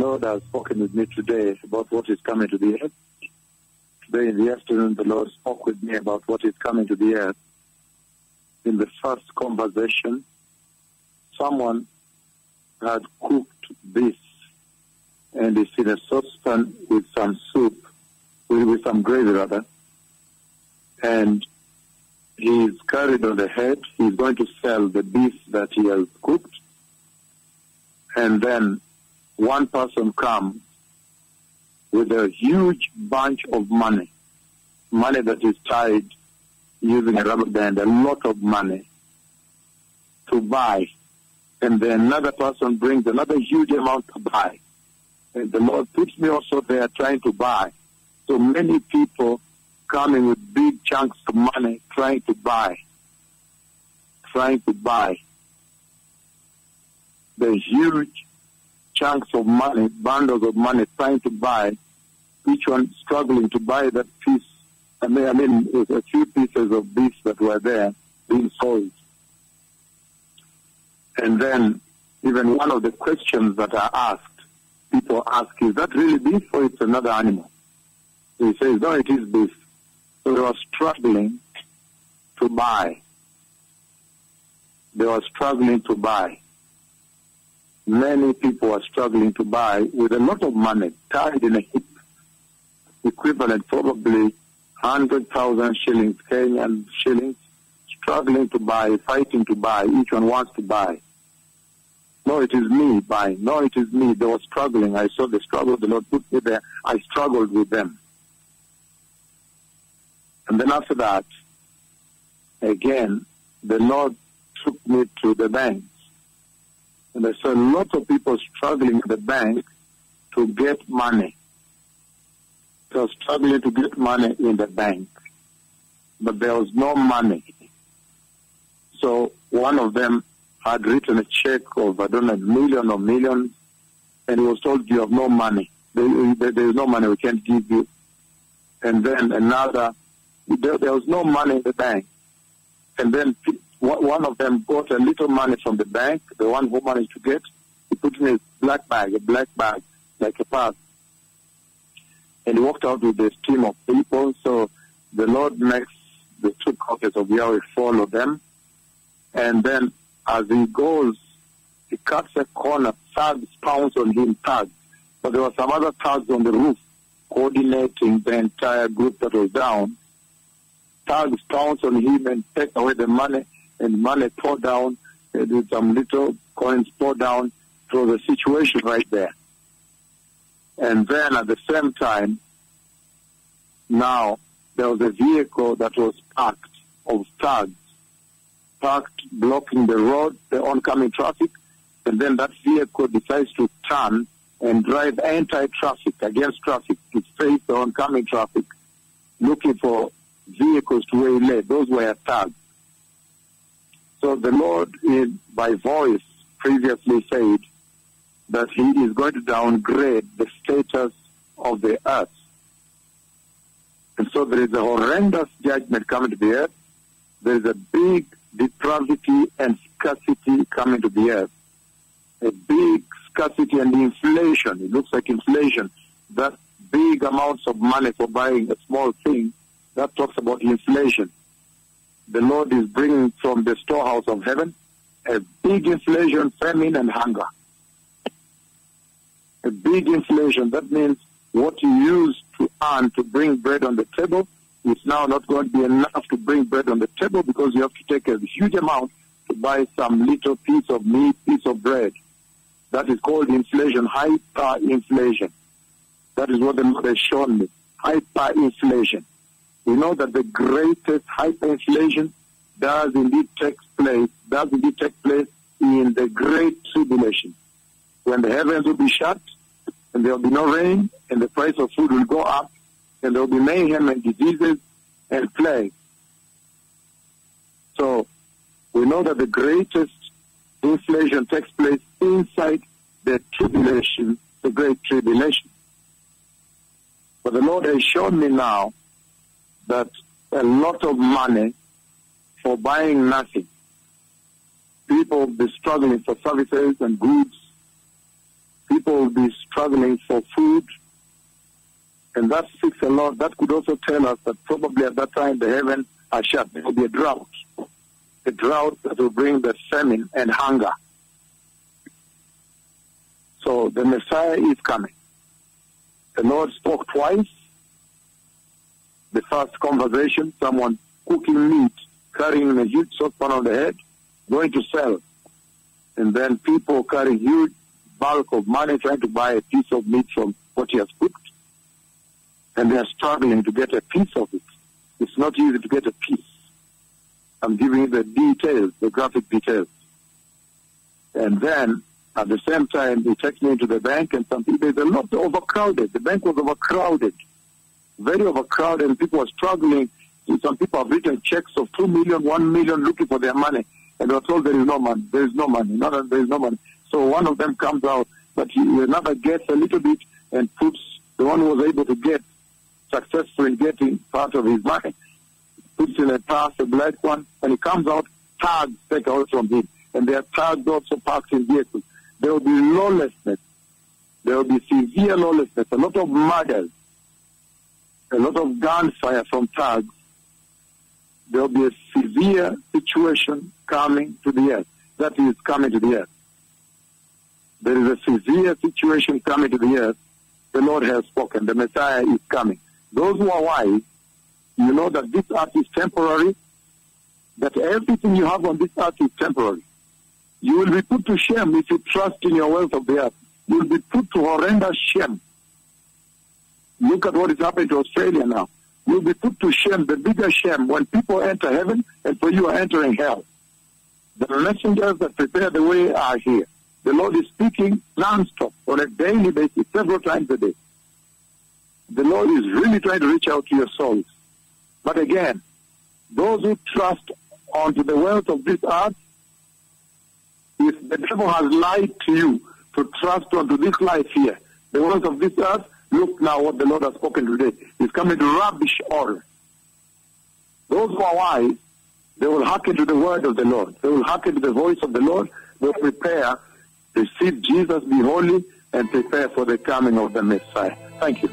Lord has spoken with me today about what is coming to the earth. Today in the afternoon, the Lord spoke with me about what is coming to the earth. In the first conversation, someone had cooked this, and it's in a saucepan with some soup, with some gravy rather, and he's carried on the head. He's going to sell the beef that he has cooked, and then one person comes with a huge bunch of money that is tied using a rubber band, a lot of money to buy. And then another person brings another huge amount to buy. And the Lord puts me also there trying to buy. So many people coming with big chunks of money trying to buy. The huge chunks of money, bundles of money trying to buy, each one struggling to buy that piece. I mean, a few pieces of beef that were there being sold. And then even one of the questions that are asked, people ask, is that really beef or it's another animal? So he says, no, it is beef. So they were struggling to buy. Many people are struggling to buy with a lot of money tied in a heap, equivalent probably 100,000 shillings, Kenyan shillings, struggling to buy, fighting to buy. Each one wants to buy. No, it is me buying. No, it is me. They were struggling. I saw the struggle. The Lord put me there. I struggled with them. And then after that, again, the Lord took me to the banks. And I saw a lot of people struggling at the bank to get money. They were struggling to get money in the bank. But there was no money. So one of them had written a check of, I don't know, million or millions, and he was told, you have no money. There is no money, we can't give you. And then another, there was no money in the bank. And then one of them got a little money from the bank, the one who managed to get, he put in his black bag, like a purse. And he walked out with this team of people. So the Lord makes the two prophets of Yahweh follow them. And then as he goes, he cuts a corner, thugs pounce on him, thugs. But there were some other thugs on the roof coordinating the entire group that was down. Thugs pounce on him and take away the money, and money pour down, and some little coins pour down. It was a situation right there. And then at the same time, now there was a vehicle that was parked of thugs, parked blocking the road, the oncoming traffic, and then that vehicle decides to turn and drive anti-traffic, against traffic, to face the oncoming traffic, looking for vehicles to waylay. Those were thugs. So the Lord, by voice, previously said that he is going to downgrade the status of the earth. And so there is a horrendous judgment coming to the earth. There is a big depravity and scarcity coming to the earth. A big scarcity and inflation. It looks like inflation. That big amounts of money for buying a small thing, that talks about inflation. The Lord is bringing from the storehouse of heaven a big inflation, famine, and hunger. A big inflation. That means what you used to earn to bring bread on the table is now not going to be enough to bring bread on the table, because you have to take a huge amount to buy some little piece of meat, piece of bread. That is called inflation, hyperinflation. That is what the Lord has shown me, hyperinflation. We know that the greatest hyperinflation does indeed take place in the Great Tribulation, when the heavens will be shut, and there will be no rain, and the price of food will go up, and there will be mayhem and diseases and plague. So we know that the greatest inflation takes place inside the tribulation, the Great Tribulation. But the Lord has shown me now that a lot of money for buying nothing. People will be struggling for services and goods, People will be struggling for food. And that speaks a lot. That could also tell us that probably at that time the heavens are shut. There will be a drought that will bring the famine and hunger. So the Messiah is coming. The Lord spoke twice. The first conversation, someone cooking meat, carrying a huge saucepan on the head, going to sell. And then people carrying huge bulk of money trying to buy a piece of meat from what he has cooked. And they are struggling to get a piece of it. It's not easy to get a piece. I'm giving you the details, the graphic details. And then, at the same time, he takes me into the bank, and there's a lot overcrowded. The bank was overcrowded, very overcrowded, and people were struggling. Some people have written checks of 2 million, 1 million, looking for their money, and they were told there is no money. There is no money. There is no money. So one of them comes out, but another gets a little bit and puts the one who was able to get successful in getting part of his money, puts in a purse, a black one, and he comes out, tags take out from him. And they are tagged also parked in vehicles. There will be lawlessness. There will be severe lawlessness, a lot of murders, a lot of gunfire from tags. There will be a severe situation coming to the earth. That is coming to the earth. There is a severe situation coming to the earth. The Lord has spoken. The Messiah is coming. Those who are wise, you know that this earth is temporary, that everything you have on this earth is temporary. You will be put to shame if you trust in your wealth of the earth. You will be put to horrendous shame. Look at what is happening to Australia now. You will be put to shame, the bigger shame, when people enter heaven and for you are entering hell. The messengers that prepare the way are here. The Lord is speaking non-stop on a daily basis, several times a day. The Lord is really trying to reach out to your souls. But again, those who trust onto the wealth of this earth, if the devil has lied to you to trust onto this life here, the wealth of this earth, look now what the Lord has spoken today. He's coming to rubbish all. Those who are wise, they will hearken to the word of the Lord. They will hearken to the voice of the Lord. They will prepare, receive Jesus, be holy, and prepare for the coming of the Messiah. Thank you.